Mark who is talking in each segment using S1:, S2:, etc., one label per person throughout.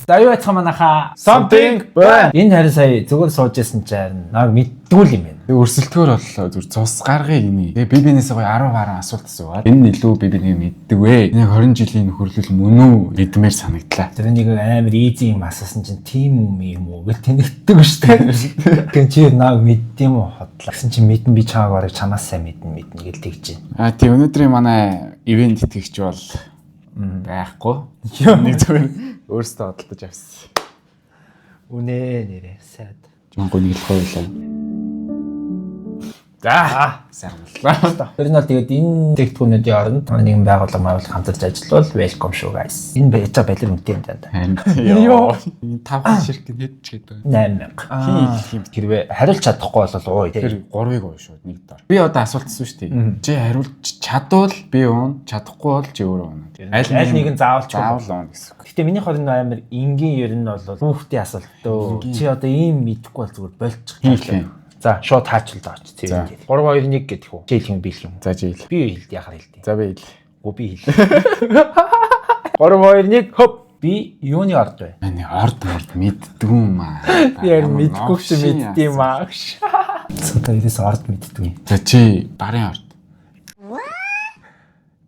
S1: За юу яцхан манайха
S2: Something байна.
S1: Энэ харин сая зүгээр сууж байсан чинь яг мэддгүй юм байна.
S2: Тэгээ өрсөлдөхөр боллоо зүр цус гаргая гинэ. Тэгээ би бинээсээ гоё 10 гаруй асуулт асуугаад энэ нь илүү би бинийг мэддэг вэ. Нэг 20 жилийн нөхөрлөл мөн үү гэдмээр санагдлаа.
S1: Тэр нэг амар easy юм асуусан чинь тийм юм уу гэж тэнэгддэг шүү дээ. Тэгэн чи нааг мэддэм үү хотлаа. Гэсэн чинь мэдэн би чааг барыг чамаас сайн мэднэ гэл тэгж байна.
S2: Тийм өнөөдрийн манай ивент итгэгч бол байхгүй. Нэг зүгээр өөрсдөө бодлож авсан.
S1: Үнэ нэрээ сайд.
S2: Жонгоо нэг л хойлоо. За сайн боллоо.
S1: Тэр нь бол тэгээд энэ тэгтгүүнүүдийн оронд нэгэн байгууллага хамтарч ажиллавал welcome шүү guys. Энэ байж байгаа байлэр үнэтэй юм даа.
S2: Йоо. Энэ 5 ширхэг хэд ч гэдэг.
S1: 8000. Хэрвээ хариулж чадахгүй бол ууй тий.
S2: Тэр 3-ыг ууй шүү нэг дор. Би одоо асуулт асуусан шүү дээ. Чи хариулж чадвал би уун, чадахгүй бол чи өөрөө уун.
S1: Аль нэг нь заавал
S2: уун гэсэн.
S1: Гэтэ миний хорин амар энгийн ер нь бол хүүхдийн асуулт дөө. Чи одоо ийм мэдэхгүй бол зүгээр болчих. За шууд хаачл даач цэвэр. 3 2 1 гэдэг үү? Чи хэлэх юм би хэлэх юм.
S2: За чи хэл.
S1: Би хэлд яхаар хэлдэг.
S2: За би хэл.
S1: Гү би хэл. 3 2 1 хоп. Би юуны орд вэ?
S2: Миний орд мэддгүй юм аа.
S1: Яг мэдгүй ч мэддэм аа. Цогтой ирээс орд мэддгүй.
S2: За чи барын орд.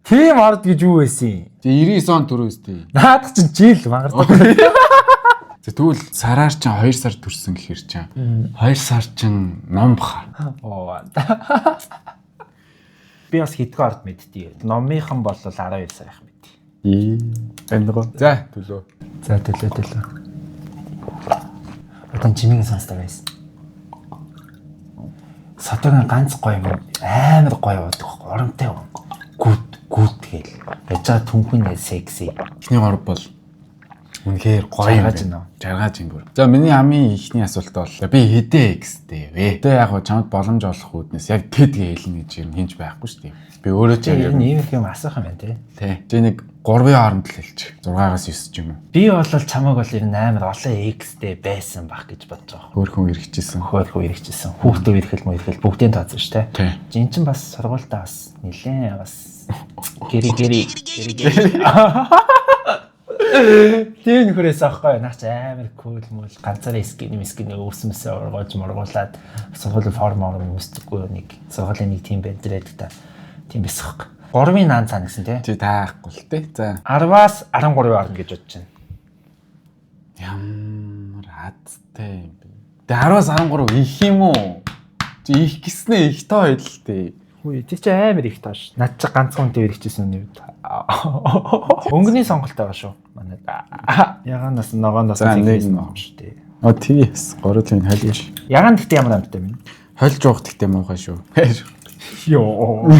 S1: Тийм орд гэж юу байсан юм?
S2: 99 он төрөө өстэй.
S1: Наадах чинь жил мангардаг.
S2: Тэгвэл сараар чинь 2 сар төрсөн гэхэр чинь 2 сар чинь ном баха.
S1: Оо. Би бас хэдэн орд мэдтий. Номынхан бол 12 сар их мэдтий.
S2: Эндгоо. За төлөө.
S1: За төлөө. Одоо чимийн сонсдог байсан. Сатурн ганц гоё юм. Амар гоё байдаг. Оромтой юм. Гүт гээл. Яжаа түнхэн секси.
S2: Эхний орд бол үнэхээр гоё юм. Жаргаж ингэв. За миний амын ихний асуулт бол би хэдэ X-тэй вэ? Тэ яг чамд боломж олох үүднээс яг тэд гэлнэ гэж юм хинж байхгүй шүү дээ. Би өөрөө ч яг
S1: ийм их юм асуух юм байна тий.
S2: Тэ нэг 3-ын хооронд л хэлчих. 6-аас 9 ч юм уу.
S1: Би бол чамайг бол ер нь амар олон X-тэй байсан бах гэж бодож байгаа.
S2: Хөөхөн эргэжсэн.
S1: Хүүхдээ эргэл бүгдийн тооцсон шүү
S2: тий.
S1: Жин чин бас сургуультаа бас нилээн бас гэри. Тийм нөхөрөөс аахгүй наач амар кул мөл ганцаараа скин өсмөсөө ургуулж мургуулад сургуулийн форм өмсдөггүй нэг сургуулийн нэг тим бэнтрээд та тийм бисэх. 3-ын наан цаа гэсэн тий.
S2: Таахгүй л тий. За
S1: 10-аас 13 орно гэж бодож байна.
S2: Ямар хаттай юм бэ? Тэ 10-аас 13 их юм уу? Чи их гиснээ их тоо хэлтэй.
S1: Хөөе тий чи амар их тааш. Над чи ганцхан үнтэй хэрэгжсэн үний үед. Өнгөний сонголт байгаа шүү. Манай ягаанаас ногооноос тэгсэн юм шүү дээ.
S2: Тийс 3-ын хайлж.
S1: Ягаан гэхдээ ямар амттай юм?
S2: Хольж уух гэхдээ муухай шүү.
S1: Йоо.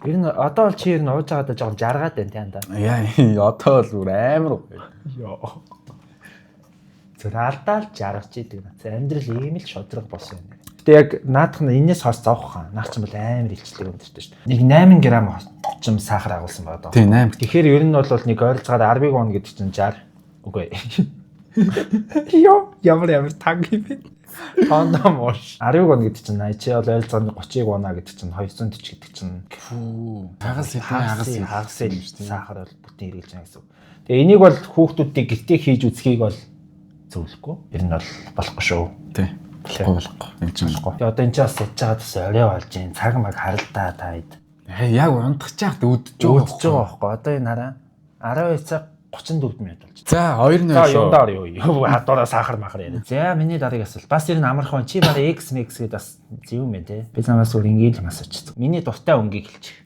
S1: Ер нь одоо бол чи ер нь ууж байгаадаа жоохон жаргаад байна тий андаа.
S2: Яа одоо л бүр амар.
S1: Йоо. Зөв алдаал жаргаж идэг. Амьдрал ийм л шодрог болсон юм. Гэтэ яг наадах нь энэс хос зовх хаан. Наач юм бол амар илчлэг өндөртэй шүү дээ. Нэг 8 грамм орчим сахар агуулсан байгаа даа.
S2: Тий 8.
S1: Тэгэхээр ер нь бол нэг ойролцоогоор 10-ыг уун гэдэг чинь 60. Үгүй. Йоо, ямар таг юм бэ? Тондом ууш. 10-ыг уун гэдэг чинь 80 чи бол ойролцоогоор 30-ыг уунаа гэдэг чинь 240 гэдэг чинь. Хагас сахар бол бүтэн хэрэгжилж байгаа гэсэн үг. Тэгээ энийг бол хүүхдүүдтэй гэртээ хийж үзхийг бол зөвлөхгүй. Ер нь бол болохгүй шүү.
S2: Тий. Болохгүй. Энд чинь болохгүй.
S1: Тэгээ одоо энэ ч бас сэж байгаа төсөө орой болж юм. Цаг маг харалдаа таад.
S2: Яг унтах чахт өдөж
S1: байгаа байхгүй. Одоо энэ хараа 12 цаг 34 минут болж байна.
S2: За 2-0 шүү.
S1: Юундаар юу? Хадуураа сахар махар яриа. За миний дараагийн асуулт. Бас ер нь амархан чи бараа X гэдэг бас зөв юм байна те. Би намаас өөр ингээл юм асуучих. Миний дуртай өнгийг хэлчих.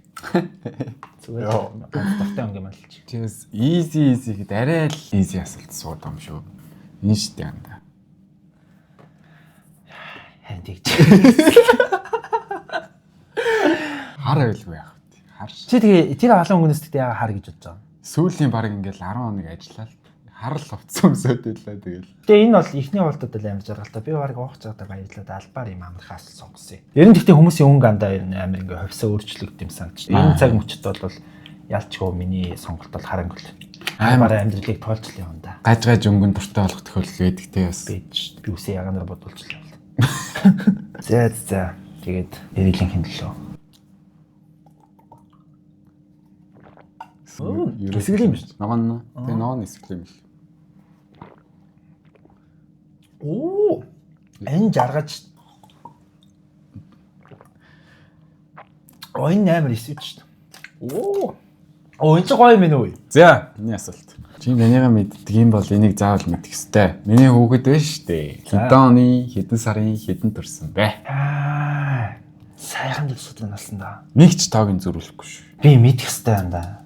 S1: Зүгээр дуртай өнгийг хэлчих.
S2: Тэгээс easy гэд арай л easy асуулт сууд юм шүү. Энэ шүү дээ анда. Харин тэгж.
S1: Хар
S2: байлгүй яах вэ? Хар.
S1: Чи тэгээ тэр олон өнгөнөөс тэгээ яга хар гэж бодож байгаа.
S2: Сүүлийн баг ингээл 10 хоног ажиллаад харал хувцсан өмсөд байлаа тэгэл.
S1: Тэгээ энэ бол ихний уулдад л амар жаргалтай. Би баг уух цагтаа баярлаад албаар юм амархаас сонгосон юм. Ер нь гэхдээ хүмүүсийн өнгө андаа ер нь амар ингээ хувьсаа өөрчлөгдөв юм санагдчих. Энэ цаг мөчд бол ялчгүй миний сонголт бол харангуй. Амар амьдралыг тоолж л юм да.
S2: Гаж өнгөнд дуртай болох тохиолдол байдаг те бас.
S1: Би үсээ яганаар бодуулж л явлаа. За. Тэгээд эрэлэн хинлээ. Эсгэл юм биш.
S2: Ногоон. Тэгээ ногоон эсгэл юм л.
S1: Оо. Энэ жаргаж. Энэ амар эсвэж шүү дээ. Оо. Энэ ч гоё юм уу?
S2: За, миний асуулт. Чи минийгаа мэддэг юм бол энийг заавал мэдэх ёстой. Миний хүүхэд байна шүү дээ. Хэдэн оны, хэдэн сарын, хэдэн төрсөн бэ?
S1: Сайхан төсөөлөн болсон да.
S2: Нэг ч тоог нь зөрүүлэхгүй шүү.
S1: Би мэдэх ёстой юм да.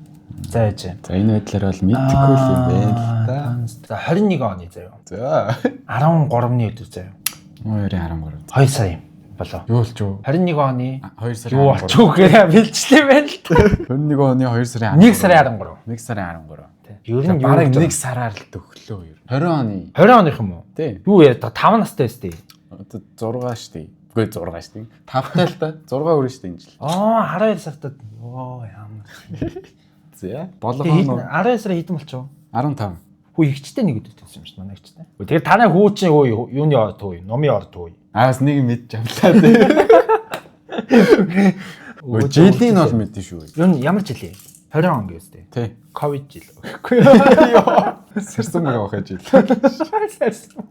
S1: За яж.
S2: За энэ байдлаар бол мэдэхгүй юм байна л да.
S1: За 21 оны заяа.
S2: За
S1: 13-ны өдөр заяа.
S2: 2013.
S1: 2 сар юм болоо.
S2: Юу болж юу?
S1: 21 оны
S2: 2 сарын
S1: юу болчихгүй гэхээр бэлчлээ байна л да.
S2: 21 оны 2 сарын
S1: 1 сарын 13.
S2: 1 сарын 13.
S1: Ер нь
S2: бараг 1 сараар л төглөө ер. 20 оны.
S1: 20 оных юм уу?
S2: Тий.
S1: Юу яа 5 настай өстэй.
S2: Одоо 6 штий. Үгүй 6 штий. 5-тай л да. 6 өрөө штий энэ жил.
S1: 12 сартад. Оо ямар.
S2: За. Болгоно.
S1: 12 сарын хэдэн болчихоо?
S2: 15.
S1: Хүү ихчтэй нэг өдөр төссөн юм шүү дээ манай ихчтэй. Тэгэхээр танай хүү чинь юуны орд хүү? Номын орд хүү?
S2: Аас нэг мэдж авлаа тий. Жилийн бол мэдэн шүү.
S1: Юу ямар жил юм? 20 он гэвстэй.
S2: Тий.
S1: Ковид жил. Йоо.
S2: Сэрсэн байгаа хаа жил.
S1: Сэрсэн.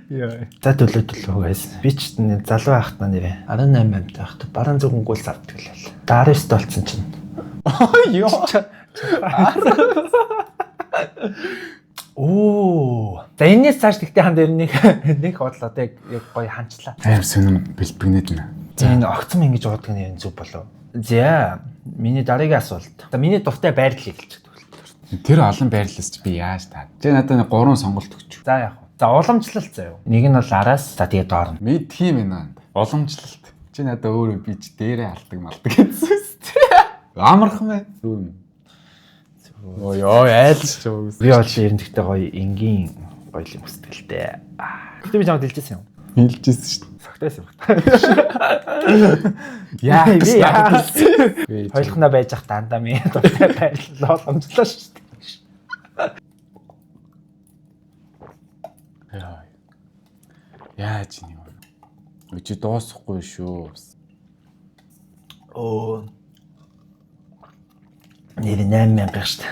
S1: Яа. За төлөө guys. Би ч залуу байхтаа нэрээ 18 амт байхад баруун зүгэн гүйл авдаг лээ. Дарааст болсон чинь. Йоо. Оо. За энэс цааш тэгтээ ханд ер нэг бодлоо яг гоё ханчлаа.
S2: Аим сонирм бэлбэгнээд нэ.
S1: За энэ огцом ингэж уудаг нь зөв болов. За миний дараагийн асуулт. За миний дуртай байрлал хэлж байгаа.
S2: Тэр олон байрлалс чи би яаж таа. Чи надад 3 сонголт өгч.
S1: За яах вэ? За уламжлалт заяа. Нэг нь бол араас за тэгээ доор нь.
S2: Мэдх юм байна. Уламжлалт. Чи надад өөрөө би ч дээрээ алдаг малдаг гэсэн үстэй. Амархан байна. Оо ёо айлч чөө.
S1: Би бол ер нь тэгтээ гоё энгийн гоё юм хүсдэг л дээ. Гэтэ би чамд хэлжсэн юм.
S2: Хэлжсэн шүү дээ.
S1: Согтойс юм.
S2: Яа.
S1: Хойлохноо байж ах дандаа минь дуртай байрлал уламжлаа шүү дээ.
S2: Яаж юм бэ? Чи дуусахгүй шүү.
S1: Оо. Нэр 8000 шүү дээ.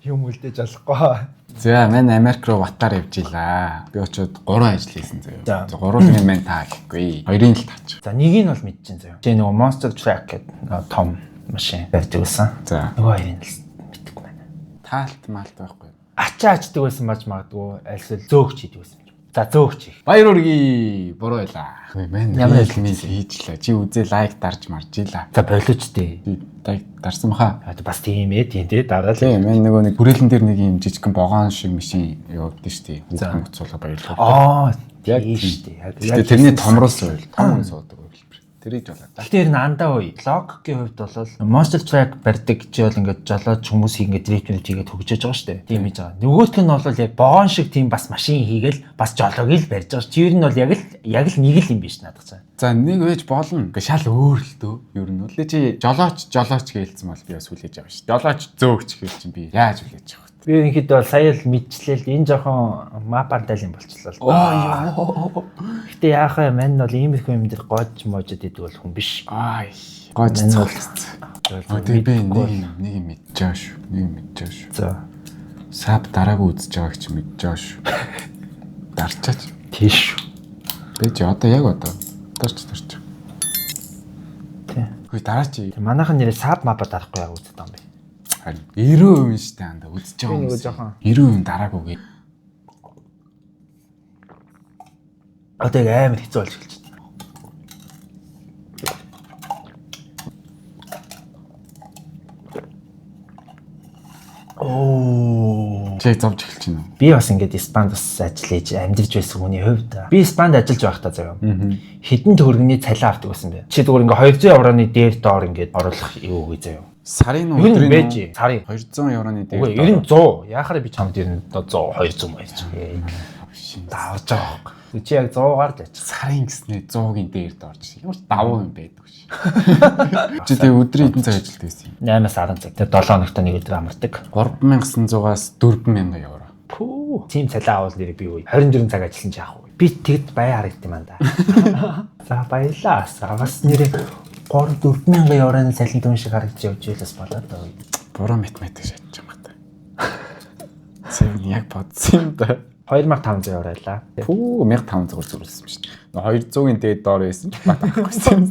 S1: Юм үлдээж болохгүй.
S2: За мен Америк руу батаар явж илаа. Би очиод 3 ажил хийсэн заяа.
S1: За.
S2: 3-ын мен таа гэхгүй. 2-ын л таач.
S1: За нэг нь бол мэдчихээн заяа. Чи нөгөө Monster Truck гэдэг том машин барьдаг байсан.
S2: За.
S1: Нөгөө хоёрын л мэддэг байна.
S2: Таалт маалт байхгүй.
S1: Ачаа ачдаг байсан баж магадгүй альсвал зөөгч хийдэг байсан. За зөөгч хийх.
S2: Баяр үргээ буруу байлаа. Мен
S1: Ямар
S2: хэлмээ хийжлээ. Чи үзээ лайк дарж марж илаа.
S1: За болооч дээ.
S2: Лайк дарсан баха.
S1: Бас тийм ээ тий дараа л.
S2: Тийм мен нөгөө нэг хүрээлэн дээр нэг юм жижигхэн богоон шиг машин явуулдаг шүү дээ.
S1: За.
S2: Хөцүүлэг баярлалаа.
S1: Яг
S2: тийм
S1: шүү дээ.
S2: Тэгээ тэрний томруулсан үйл том суудаг үйл. Тэрийг болоо.
S1: Тэгэхээр энэ андаа үе. Логикийн хувьд бол Monster Truck барьдаг чи бол ингээд жолооч хүмүүсийг ингээд директор хийгээд хөгжиж байгаа шүү дээ. Тийм хийж байгаа. Нөгөөх нь бол яг богоон шиг тийм бас машин хийгээл бас жолоог л барьж байгаа. Чи ер нь бол яг л нэг л юм биш надад цаа.
S2: За нэг байж болно. Ингээ шал өөр л дөө. Ер нь л чи жолооч гэлсэн бол би бас хүлээж авах шүү. Жолооч зөөгч гэл чинь би яаж хүлээж авах.
S1: Би ерөнхийдөө бол сая л мэдчлээ л энэ жоохон мапантал юм болчихлоо л.
S2: Оо.
S1: Гэтэ яах вэ? Мань бол иймэрхүү юм дээр гоож можод идэг бол хүн биш.
S2: Ай. Гооч цогцсон. Тэгээ би нэг юм мэдчихэв шүү. Нэг юм мэдчихэв шүү.
S1: За.
S2: Сап дараагүй үзэж байгааг чи мэдчихэв шүү. Дарчаач.
S1: Тийш.
S2: Би ч одоо яг одоо дарч.
S1: Тий.
S2: Хөөе дараач.
S1: Манайхан нэрээ саб мапа дарахгүй яг үздэг юм бэ.
S2: Харин 90% шүү дээ анда үзэж байгаа юм.
S1: Би нэг жоохон
S2: 90% дараагүй гээ.
S1: Одоо яг амар хэцүү болж эхэлж байна. Оо.
S2: Чи зовж эхэлж байна уу?
S1: Би бас ингээд Испанд бас ажил хийж амьдарч байсан хүний хувьд би Испанд ажиллаж байхдаа заяа. Хэдэн төгрөгийн цалин авдаг байсан бэ? Чи зүгээр ингээд 200 евроны дээр доор ингээд оруулах юу үгүй заяа.
S2: Сарын
S1: өдрийн байж
S2: сарын 200 евроны дээр.
S1: Үгүй ер нь 100. Яхаар би чамд ер нь 100 200 байж. Давж байгаа. Чи яг 100-аар л ачих.
S2: Сарын гэснээр 100-гийн дээр дорж. Ямар ч давуу юм байдаг ш. Чи тэгээ өдрийн хэдэн цаг ажилт байсан юм?
S1: 8-аас 10 цаг. Тэр 7 хоногт нэг өдөр амардаг.
S2: 3900-аас 4000 евро.
S1: Пүү. Тим цалин авал нэр би үе. 24 цаг ажилласан ч яах вэ? Би тэгэд баяа харагд юм анда. За баялаа. Бас нэрээ 3-4 мянган евроны салхин дүн шиг харагдаж явж байлаас болоод байгаа.
S2: Буруу математик шатж байгаа юм байна. Сэвэн яг бодсон юм да.
S1: 2500 евро байлаа.
S2: Пүү 1500 зүрлсэн шүү дээ. 200-ийн дээд доор байсан ч бат авахгүйсэн юм.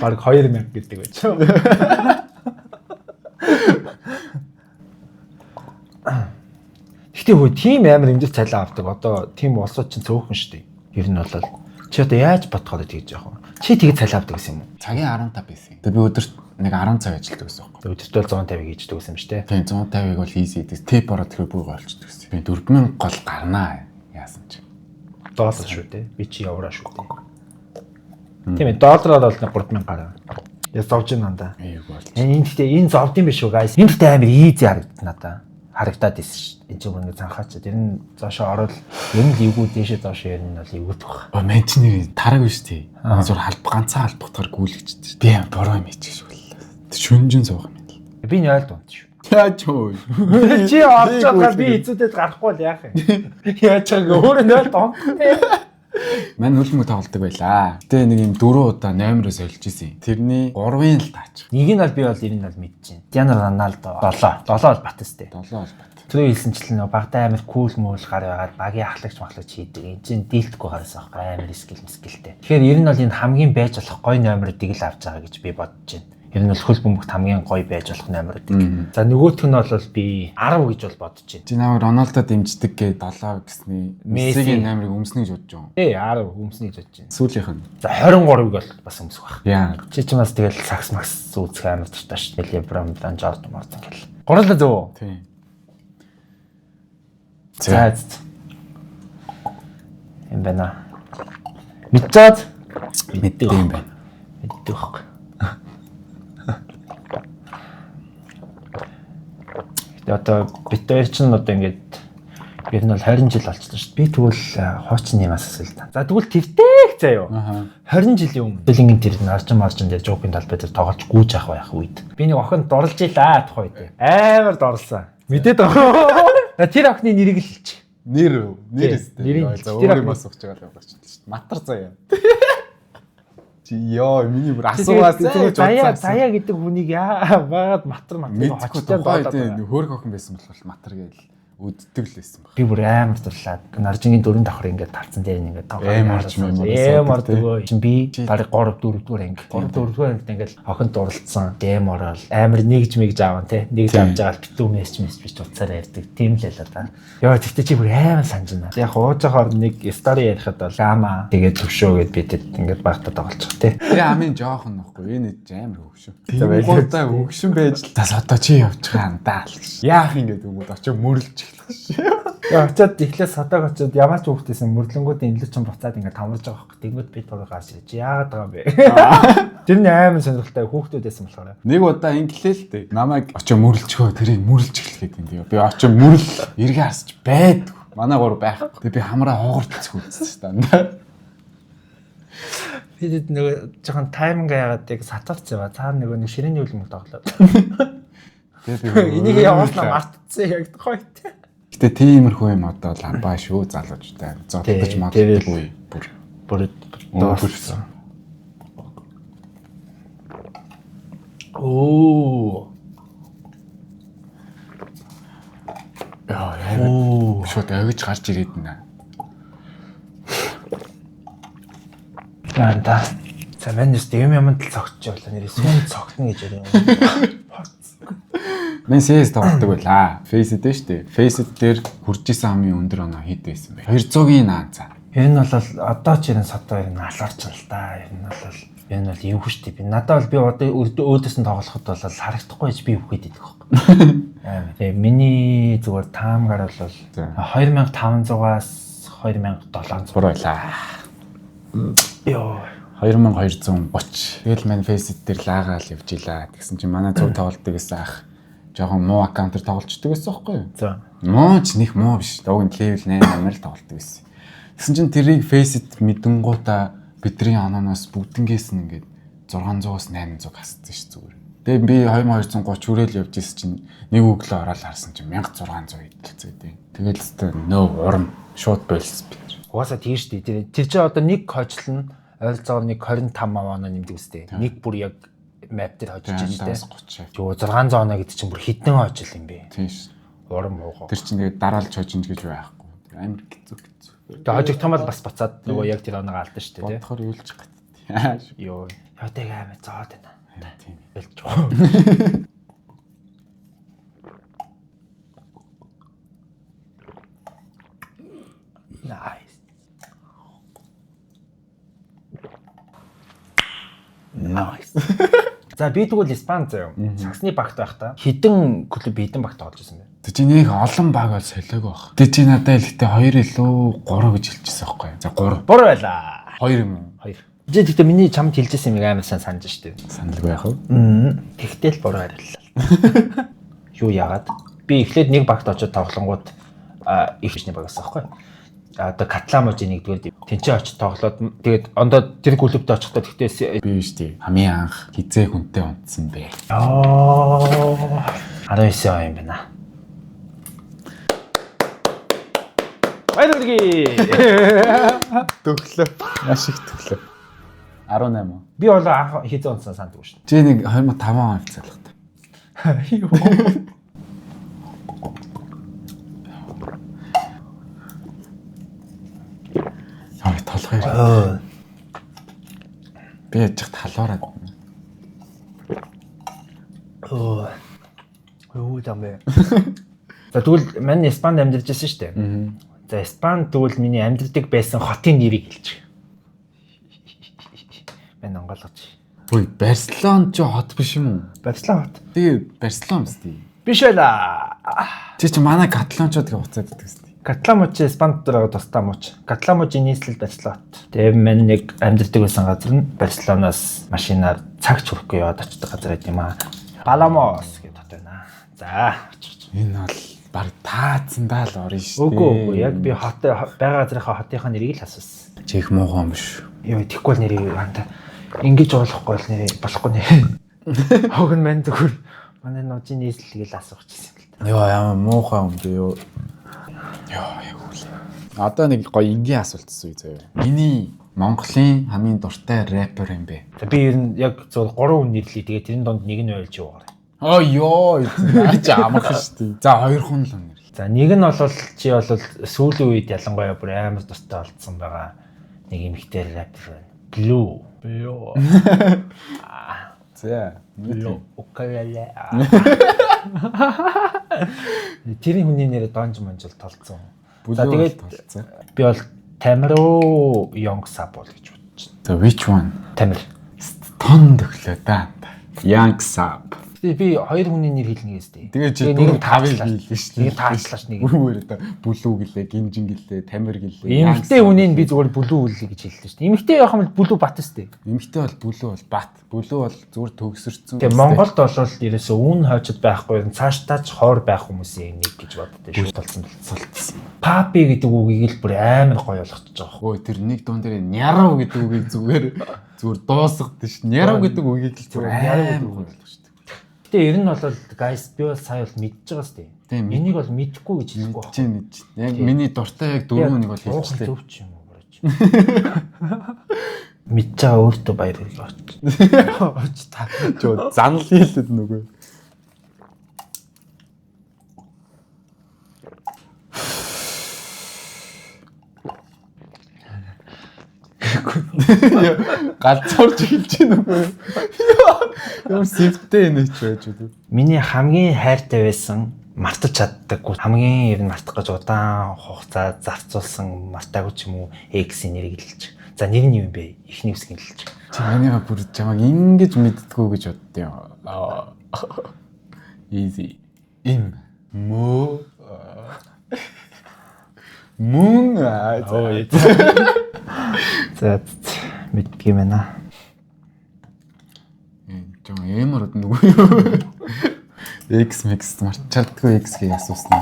S1: Бараг 2000 гэдэг байж. Гэхдээ хөө тийм амар имзэл цалин авдаг. Одоо тийм улсууд чинь цөөхөн шүү дээ. Ер нь бол чи одоо яаж бодохоор тэгж яах вэ? Чи тэгээд цалин авдаг гэсэн юм уу?
S2: Цагийн 15 байсан. Тэгээ би өдөрт нэг 10 цаг ажилладаг гэсэн юм.
S1: Өдөртөө 150 хийждэг гэсэн юм шүү дээ.
S2: Тийм 150-ыг бол easy гэдэг. Тип ороод тэр бүгд олчдөг гэсэн. Би 4000 гол гарнаа яасан чи.
S1: Доллар шүү дээ. Би чи евро шүү дээ. Тийм ээ, доллараар бол 3000 гараа. Я зовж байна.
S2: Эйг болж.
S1: Энэ гэхдээ энэ зовд юм биш үү guys. Энэ гэхдээ амар easy харагдана надаа. Харагдаад байсан шүү. Энэ ч нэг цанхаач. Тэр нь зоошоо орол ер нь эвгүй дээшээ зоошоо ер нь бол эвгүйд баг.
S2: Мен ч нэр тараг биш тий. Зур ганцхан албахтаар гүйлгчихдээ. Би юм бороо юм ич шүү. Шүнжин суух юм.
S1: Би нь ойлд унт шүү.
S2: Яаж юу?
S1: Чи орж байгаа би эцүүдэд гарахгүй л яах юм. Яаж чагаа өөрөө ойлд унт.
S2: Мань нүлмөг тоглодог байлаа. Гэтэ нэг юм 4 удаа номероос олж исэн. Тэрний 3-ын л таач.
S1: Нэг нь бол би бол 90 нь бол мэдчихээн. Диана Роналдо 7 бол бат өстэй.
S2: 7 бол бат.
S1: Тэрөө хэлсэнчлэн багтаа амар кул мөөл гар байгаад багийн ахлагч махлагч хийдэг. Энд чинь дийлдэхгүй гараас авах амар скилтэй. Тэгэхээр ер нь бол энэ хамгийн байж болох гой номеруудыг л авч байгаа гэж би бодож байна. Ер нь бол хөл бөмбөгт хамгийн гоё байж болох номеруудыг. За нөгөөх нь бол би 10 гэж бол бодож байна.
S2: Чи намайг Роналдо дэмждэг гэ 7 гэсний Мессигийн номерыг өмснө гэж бодож байгаа.
S1: Тий 10 өмснө гэж бодож байна.
S2: Сүүлийнх нь.
S1: За 23-ыг бол бас өмсөх байх.
S2: Яа.
S1: Чи ч бас тэгэл сакс макс үүсэх амар дуртай шүү дээ. Леброн, Жордан морцсон гэл. Гурлаа зөв.
S2: Тий.
S1: За. Юм байна. Мэдээд
S2: мэддэг юм байна.
S1: мэддэг байхгүй. Одоо бид хоёр ч одоо ингээд ер нь бол 20 жил болчихлоо шүү дээ. Би тэгвэл хуучин юмас асуул та. За тэгвэл тэртээ заяа. 20 жилийн өмнө Дэлингийн тэр маржин дээр жокын талбай дээр тоглож гүйж авах үед. Би нэг охинд дурлж илаа тухай үед. Амар дурлсан. Мэдээд байгаа. Тэр охины нэрийг л хэлчих.
S2: Нэр өстэй. За өөр юм асуух гэж байгаа юм байна шүү дээ. Матар заяа. Чи ёо миний бүр асуугаад
S1: заяа гэдэг хүнийг яагаад матар
S2: хоцтой болоод хөөрх охин байсан болохоор матар гээл үддэг л байсан баг.
S1: Би бүр амар дурлаад наржингийн 4 давхар ингээд тавцсан дээр ингээд эморд өгөө. Чин би барыг 3 4 дугаар анги 3 4 дугаар ангид ингээд охин дурлцсан дэм орол амар нэгж мэгж аавн те нэгж авч байгаа битүү месч биш уцаараа ярьдаг тийм л ялаа да. Яа тэгтээ чи бүр амар санаж байна. Яг уужахаар нэг стори ярихад бол ама тэгээд төвшөө гэд бидэд ингээд багтаа тоглолцох те.
S2: Тэгээ амын жоохон нөхгүй энэ амар хөвшөө. Тэгээд гоо хөвшин байж л тас одоо чи явж байгаа андаа л. Яах ингээд өгөөд очиж мөрлж
S1: яа очиод ихлээр садаг очиод ямар ч хүүхдээсэн мөрлөнгүүдийн инлэг ч буцаад ингээд тамарж байгаа хөөх. Тэгмэд би тураа гарч ирж яагаад байгаа юм бэ? Тэр нь амар сонирхолтой хүүхдүүдээсэн болохоор.
S2: Нэг удаа инглээ л дээ. Намайг очиж мөрлөчгөө тэрийг мөрлж эхлэхэд юм дээ. Би очиж мөрл эргээ харсч байдаг. Манай гур байхгүй. Тэгээ би хамраа хуугартц хүссэн шүү дээ.
S1: Бид нэг жоохон тайминг яагаад яг сатарч байгаа. Цаар нэг ширээний үлмэг тоглоод. Энийг явуулснаа мартцсан яг тухайд.
S2: Гэтэ тиймэрхүү юм одоо ламбаа шүү залуучтай. Зодтож маддаг үе бүр дооссон. Оо. Яа, шууд авиж гарч ирээд нэ.
S1: Яанда. За манайс юмд л цогтж явлаа. Нэрээ сүн цогтно гэж ярив.
S2: Мен CS тоглодог байлаа. Faceit дээ шүү дээ. Faceit дээр хурж исэн хамгийн өндөр оноо хэд байсан бэ? 200-ийн наанцаа.
S1: Энэ нь бол одоо ч энэ содоо ер нь алаарч л та. Энэ бол эвгүй шүү дээ. Би надад бол би өөдөөс нь тоглоход бол харагдахгүй гэж би үхээд идэх байхгүй. Тэгээ миний зүгээр таамгаар бол 2500-аас 2700
S2: байлаа.
S1: Йоо
S2: 2230. Тэгэл манай Faceit дээр лаагаал явж илаа. Тэгсэн чинь манай зөв тоглолтог гэсэн ах жоохон муу аккаунтер тоглолцдог байсан байхгүй юу?
S1: За.
S2: Муу ч них муу биш. Дуугийн level 8 амир тоглолтдог байсан. Тэгсэн чинь тэрийг Faceit мэдэнгуудаа бидний онооноос бүгднгээс нь ингээд 600-аас 800 хасдаг ш зүгээр. Тэгээ би 2230 хүрэл явж исэн чинь нэг өглөө ороод харсан чинь 1600 идэлцээ дээ. Тэгэл өстой нөө урам шууд болсон би.
S1: Угаасаа тийм шүү дээ. Тэр чинь одоо нэг хожил нь ойролцоогоор нэг 25 оноо нэмдэг үстэй. Нэг бүр яг map дээр хожиж штэ.
S2: 30.
S1: Юу 600 оноо гэдэг чинь бүр хідэн хожил юм бэ.
S2: Тийш.
S1: Уран муугаа.
S2: Тэр чинь тэгээд дараалж хожинж гэж байхгүй. Амар хэцүү.
S1: Тэгээ хожигдох юм бол бас буцаад нөгөө яг тэр оноог алдсан штэ тий.
S2: Бодохоор юулж гат.
S1: Йоо. Ятаг аймаа зоод байна.
S2: Тийм.
S1: Хэлж. Nice. Nice. За би тэгвэл Испани заяа. Саксны багт байхдаа хідэн клуб хідэн багт тоглож байсан байна.
S2: Тэг чи нэг олон баг бол солиог баг. Тэг чи надад хэлэхдээ 2 илүү 3 гэж хэлчихсэн байхгүй. За 3.
S1: Буруу байлаа.
S2: 2 юм уу?
S1: 2. Гэхдээ миний чамд хэлжсэн юм амар сайн санаж штеп.
S2: Саналгүй яах вэ?
S1: Тэгтэл буруу хариуллаа. Юу яагаад? Би эхлээд нэг багт очиж тоглонгууд их хичнээн багаас байхгүй. Одоо Катламожи нэгдүгээр тэнцээ очиж тоглоод тэгээд ондоо тэр клубт очихдоо тэгтээ
S2: Би биш тий. Хамгийн анх хизээ хүнтэй унтсан бэ.
S1: 19 он юм байна. Баярлалаа.
S2: Төглөө. Маш их төглөө. 18 уу?
S1: Би бол анх хизээ унтсан санддаг шүү.
S2: Чи нэг 2005 он авцаалгатай. Яа, толгой. Би яж талуураад.
S1: Юу дэмэ. За тэгвэл манай Испанд амьдарч байсан шүү дээ. За Испанд тэгвэл миний амьдардаг байсан хотын нэрийг хэлчих. Мен онгойлгоч.
S2: Ой, Барселон ч хот биш юм уу?
S1: Барселон хот.
S2: Би Барселон биз дээ.
S1: Биш байлаа.
S2: Чи манай каталончуудыг уцаад байдаг биз дээ.
S1: Катламожи Испанд дээр тустай мууч. Катламожи нийслэл Барселон хот. Тэгээ мен нэг амьдардаг байсан газар нь Барселоноос машинаар цаг чүрхгүй яваад очдог газар байт юм аа. Паламос гэдэг хот байна. За.
S2: Энэ бол баг таацсандаа л орно шүү дээ.
S1: Үгүй яг би хот байгаа газрынхаа хотынхаа нэрийг л асуусан.
S2: Чи их муухан биш.
S1: Юу тэгэхгүй л нэрийг хандаа ингэж уулахгүй л нэрийг болохгүй нэ. Хог нь мань зөвхөн манай ножийн нийслэлийг л асуух гэсэн юм л та.
S2: Йоо яа муухан юм бэ юу. Йоо яг үл. Одоо нэг гоё энгийн асуулт асууя заяа. Миний Монголын хамгийн дуртай рэпер юм бэ?
S1: За би ер нь яг зөв 3 хүн нэрлэе. Тэгээ тэрийн донд нэг нь ойлж яваарай.
S2: Оо ёо яаж амарх шүү дээ. За 2 хүн л нэр.
S1: За нэг нь бол чи бол сүүлийн үед ялангуяа бүр амар дуртай болцсон байгаа нэг эмэгтэй рэпер байна. Blue.
S2: За
S1: Blue. Укалале. Тэрийн хүний нэрээ донж манжул толцсон. За тэгээд би бол Тамиру Yongsab бол гэж бодож байна.
S2: За which one?
S1: Тамир.
S2: Тон төглөө да. Yongsab.
S1: Тэгээ би 2 хүний нэр хэлнэ гэстэй.
S2: Тэгээ чи нэг 5-ыг хэллээ шүү дээ.
S1: Нэг таачлаач нэг.
S2: Үүгээр одоо бүлүү гэлээ, гинжин гэлээ, тамир гэлээ.
S1: Эмэгтэй хүнийг би зүгээр бүлүү үлээ гэж хэллээ шүү дээ. Эмэгтэй явах юм бол бүлүү бат өстэй.
S2: Эмэгтэй бол бүлүү бол бат. Бүлүү бол зүгээр төгсөрцөн.
S1: Тэгээ Монголд бол ерөөсөө үн хойчод байхгүй, цаашдаач хоор байх хүмүүсийн нэг гэж боддоо шүү. Толцсон. Папи гэдэг үгийг л бүр амар гоё болгочихж байгаа.
S2: Өө тэр нэг дуун дээр нярав гэдэг үгийг зүгээр дуусгад ш. Нярав гэдэг үгийг л зүгээр амар гоё болгож шүү.
S1: Тэгээ ер нь бол guys би бол сая бол мэдж байгаа сте. Энийг бол мэдэхгүй гэж хэлэхгүй байна.
S2: Мэдж. Яг миний дуртай яг 4 хүнийг бол хэлчихлээ.
S1: Зөв ч юм уу бурууч. Мэдж байгаа өөртөө баяр хүргэе. Оч та.
S2: Жоо занал хийлээд нүгөө. Галзуурч хэлж гин үгүй. Ямар сэвтэй нэж байж үү.
S1: Миний хамгийн хайртай байсан мартаж чаддаггүй хамгийн ер нь мартах гэж удаан хугацаа зарцуулсан мартаагүй ч юм уу X-ийн нэрийг хэлж. За нэр нь юу юм бэ? Эхний үсгийн хэлж.
S2: Чи миний бүр чамаг ингэж мэддгүү гэж боддیں۔ Easy. Им. Мо. Мун.
S1: За мэддэг юм байна.
S2: Жоо ямар од нүгөө юу? X mix марч чаддгүй X-ийг асуусан.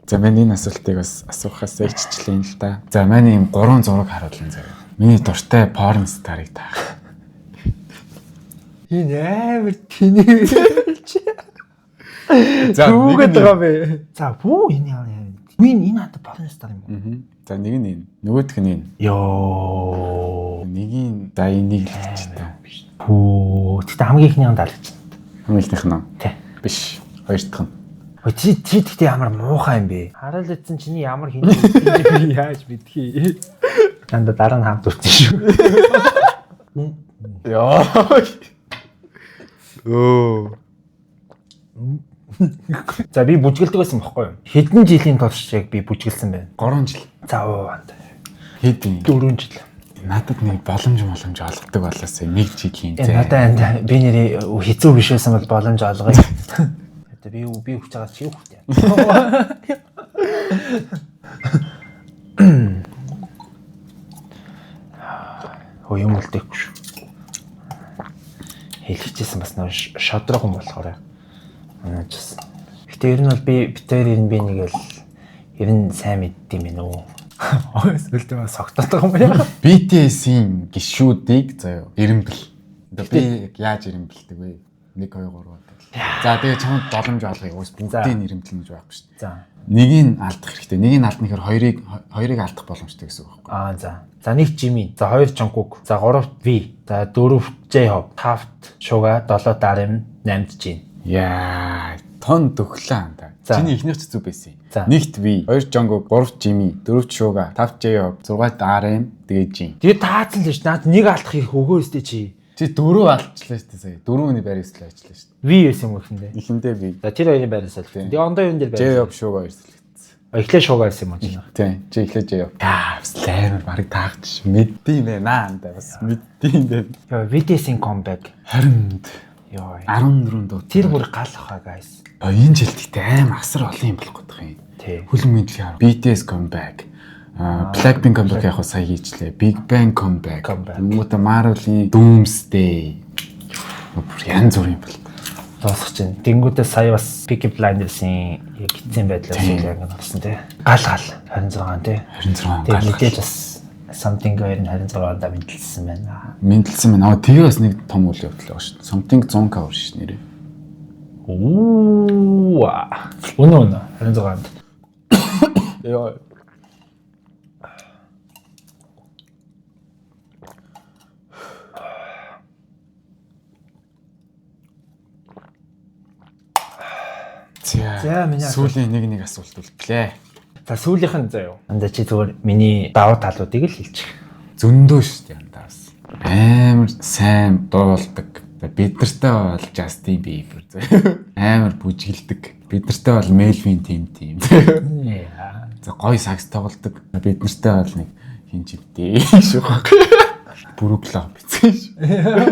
S2: За миний энэ асуултыг бас асуухаас иччлээ л да. За манай юм 3 зураг харуулсан заяа. Миний дуртай порн старыг таах.
S1: Энэ амар тэнэг.
S2: За
S1: нэг байгаа бэ. За бүү энэ яа Минь энэ хата болон стар юм уу?
S2: За нэг нь энэ. Нөгөөх нь энэ.
S1: Йоо.
S2: Нэгийн за энийг л хэлж та.
S1: Пүү. Тэгтээ хамгийн ихний анд алж.
S2: Хамгийн ихнийх нь.
S1: Тий.
S2: Биш. Хоёр дахь нь.
S1: Чи тэгтээ ямар муухай юм бэ? Хараад лээдсэн чиний ямар хиний яаж мэдхий. Анда дараа нь хамт үрцэн шүү.
S2: Яа. Оо.
S1: За би бүжгэлдэг байсан бохгүй юу? Хэдэн жилийн турш яг би бүжгэлсэн байна?
S2: 3 жил.
S1: За анд.
S2: Хэдэн?
S1: 4 жил.
S2: Надад нэг боломж олгодог болоосаа нэг жилийн
S1: зэ. Надад би нэрээ хэцүү биш байсан бол боломж олгоё. Одоо би хүч байгаа чи юу хүчтэй. Хөө юм үлдээхгүй шүү. Хэлчихсэн бас нөө шодрог юм болохоор Анаачсан. Гэтэ ер нь бол би нэг л ер нь сайн мэддэм юм уу. Өөсөлтөө согтоод байгаа юм яа.
S2: BTS-ийн гишүүдийг заяа ирэмбэл. Би яаж ирэмбэлдэг вэ? 1 2 3 удаа. За тэгээ чамд боломж олгоё. Ус бүгдийг ирэмблэн гэж байхгүй шүү дээ. За. Нэгийг алдах хэрэгтэй. Нэгийг алдна гэхээр хоёрыг алдах боломжтой гэсэн үг байхгүй.
S1: За. За 1 Jimmy, за 2 Jungkook, за 3 V, за 4 J-Hope, 5 Suga, 7 RM, 8 Jin.
S2: Яа, тон дөхлөө анда. Чиний ихнийх ч зүг байсан юм. 1 V, 2 Jungkook, 3 Jimmy, 4 Suga, 5 J-Hope, 6 RM, тэгээ Jin.
S1: Тэгээ таацсан л ш. Наад нэг алдах их өгөө өстэй чи.
S2: Чи 4 алдчихлаа шүү дээ сая. 4-ний байрааслаа ажиллаа шүү дээ.
S1: V байсан юм ихэндээ.
S2: Ихэндээ V.
S1: За тэр хоёрын байраас л. Тэгээ ондоо юун дээр байсан.
S2: J-Hope Suga байрсалгдсан.
S1: Эхлээ Suga байсан юм уу чи?
S2: Тийм. Чи эхлээ J-Hope. Лаймар барыг таагч мэддэм байна анда бас мэддэм байна.
S1: Йоо BTS-ийн comeback.
S2: Харинд.
S1: Йоо
S2: 14 дуу.
S1: Тэр бүр гал хаа guys.
S2: Энэ жилд ихтэй аим асар олон юм болох гэдэг юм.
S1: Тий.
S2: Хүлэн мэдлэг BTS comeback. Blackpink comeback яг сая хийчлээ. Big Bang comeback. Хүмүүст Marvel-ийн Doomsday. Бүр янз бүр юм бол.
S1: Дуусах чинь. Тэнгүүдээ сая бас Peaky Blinders-ийн яг гитсэн байдлаар яг гарсан тий. Гал 26 тий.
S2: 26
S1: гал. Мэдээж бас something хоёр нь 26-нд мэдлсэн байна.
S2: Мэдлсэн байна. Тэгээ бас нэг том үйл явдал байгаа шүү дээ. Something Zonka өөр шүү нэрээ.
S1: Оо. Өнөө 26-нд. Яа. За миний
S2: сүүлийн нэг асуулт үлдлээ.
S1: За сүүлийнх нь заяа. Анда чи зүгээр миний давуу талуудыг л хэлчих.
S2: Зөндөө шүү дээ андаа бас. Амар сайн дуулдаг. Бид нартай бол Justin Bieber заяа. Амар бүжгэлдэг. Бид нартай бол Melvin Tim. За гоё сакс тоглодог. Бид нартай бол нэг хин чивтэй шүү баг. Бүрүглээ бицсэн шүү.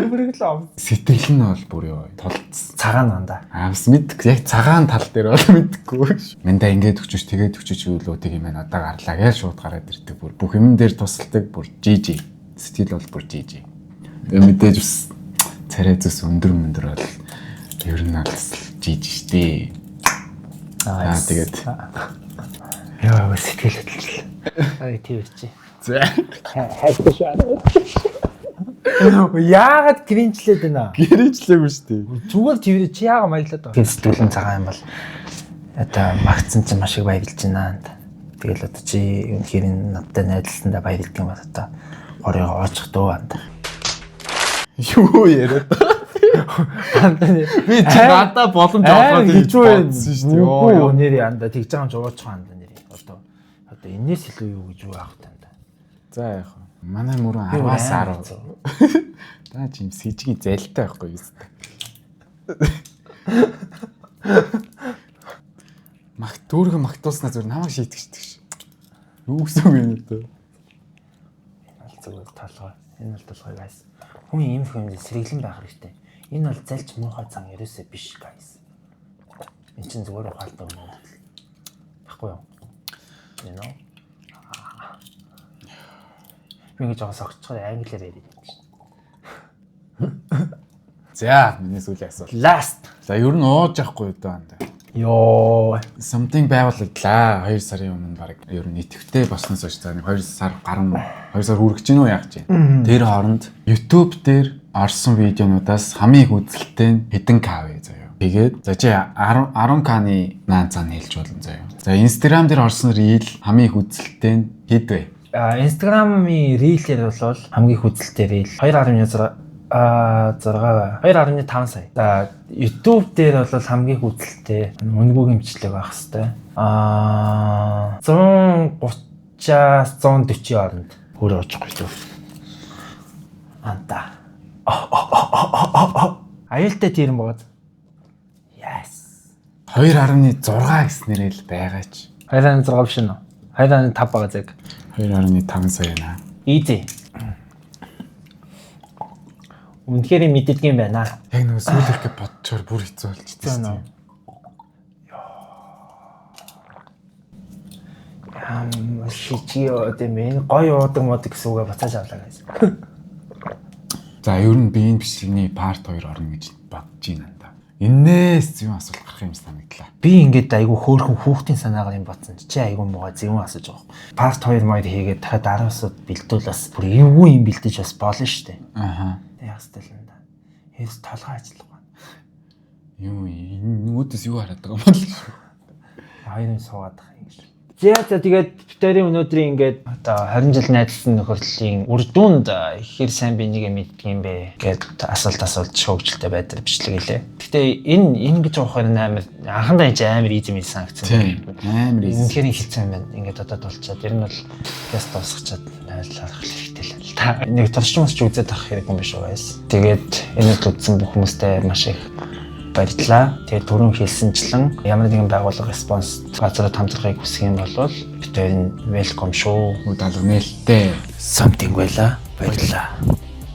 S1: Бүрүглээ.
S2: Сэтгэл нь бол бүр ёо толцсон.
S1: Цагаан андаа.
S2: Бас мэддэг. Яг цагаан тал дээр бол мэддэггүй шүү. Мэнда ингээд өчөж тэгээд өчөж юулуудыг юм байна. Одоо гарлаа гэж шууд гараад ирдэг. Бүр бүх юм дээр тусалдаг. Бүр GG. Сэтгэл бол бүр GG. Тэгээд мэдээж бас царай зүс өндөр бол ер нь алс GG штэ. Тэгээд
S1: яа сэтгэл хөдлөл. Ай тийм чи.
S2: За.
S1: Хайртай шүү. Яагаад гэринчлээд байна?
S2: Гэринчлээгүй шүү дээ.
S1: Зүгээр твэр чи яагаад маяглаад байгаа? Тэр сэтгүүлэн цагаан юм бол одоо магцсан чинь маш их баярлж байна. Тэгэл одоо чи үнэхээр надтай найзлалтандаа баярлдаг юм байна одоо. Оройгоо оочих дөө анд.
S2: Юу яриад? Би чи надаа боломж олгоод
S1: хэлсэн шүү дээ. Юу нэрээ анда тэгж байгаа юм жуучих анда нэрээ. Одоо энэс илүү юу гэж юу аах танда.
S2: За яг манай мөрөн 10-аас 10. Та чи сэжгийн зайлтай байхгүй юу? Дүүргэн магтуулснаа зүгээр намайг шийтгэждэг ш. Юу гэсэн үг юм бэ?
S1: Энэ зүгээр толгой. Энэ бол толгой guys. Хүн ийм хүн сэргэлэн байх хэрэгтэй. Энэ бол залж муухай цан ерөөсөө биш guys. Энд чинь зүгээр ухаалтай юм уу? Баггүй юу? You know? Миний жоо согцохоор англиар яриад байна.
S2: За, миний сүүлийн асуулт.
S1: Last.
S2: За, ер нь ууж явахгүй юу даа.
S1: Йоо.
S2: Something байгууллагдлаа. 2 сарын өмнө баг ер нь итгэвтэй болсноос хойш за 2 сар гарна. 2 сар хүрэж гинөө яах гэж байна. Тэр хооронд YouTube дээр орсон видеонуудаас хамгийн их үзэлттэй нь хэдэн K вэ заяа. Тэгээд за чи 10k-ны наанцаа хэлж болно заяа. За Instagram дээр орсон reel хамгийн их үзэлттэй нь хэд вэ?
S1: Instagram-ийн reel-ээр бол хамгийн их үзэлттэй reel 2.6 2.5 сая. За YouTube дээр бол хамгийн их үзэлттэй үнэгүй хэмжлэг байх хэвээр. 130-аас 140 хооронд өөрөө очихгүй шүү. Анта. Аюултай тийм бод. Yes.
S2: 2.6 гэснээр л байгаач.
S1: 2.6 биш нэ. 2.5 байгаа зэрэг.
S2: 2.5 сая наа.
S1: Easy. Үнэхээр мэддэг юм байна.
S2: Яг нэг сүүлэх гэж бодчоор бүр хэцүү болчихсон. Шичио дэмэн гоё уудаг мод гэсэн үгээ буцааж авлаа гэсэн. За ер нь биеийн бичлэгний part 2 орно гэж бодож байна да. Энээс зүүн асуулт гарах юм санагдлаа.
S1: Би ингээд айгүй хөөрхөн хүүхдийн санаагаар юм бодсон чи айгүй муугаа зүүн асууж байгаа. Part 2 маяг хийгээд дахиад араасууд бэлдүүл бас бүр эвгүй юм бэлдэж бас болно шүү дээ.
S2: Аха.
S1: Яг стилэн да. Хэвс толгой ажиллах байна.
S2: Юу энэ нүдээс юу хараад байгаа юм бол.
S1: Хоёрын суугаад байгаа юм шиг. За тэгээд битэрийн өнөөдрийн ингээд одоо 20 жил найзлсан нөхөрлөлийн үр дүнд хэр сайн би нэгэ мэддэг юм бэ гэд асуулт шүүгчлээ байдаг бичлэг хэлээ. Гэтэ энэ гэж ухаар амар анхандаа амар easy мэд санагдсан.
S2: Амар easy.
S1: Үнэхээр хэцүү юм байна. Ингээд одоо дулчаад ер нь бол тест дуусгачаад найзлах хэрэгтэй л та. Нэг туршимс ч үзээд авах хэрэг юм биш үү guys. Тэгээд энэ үзсэн бүх хүмүүстээ маш их баярлалаа. Тэгээд түрүүн хэлсэнчлэн ямар нэгэн байгууллага респонс газараа хамтрахыг хүсэх юм бол бид хоёрын welcome шүү.
S2: Үдалга нээлттэй.
S1: Something байла. Баярлалаа.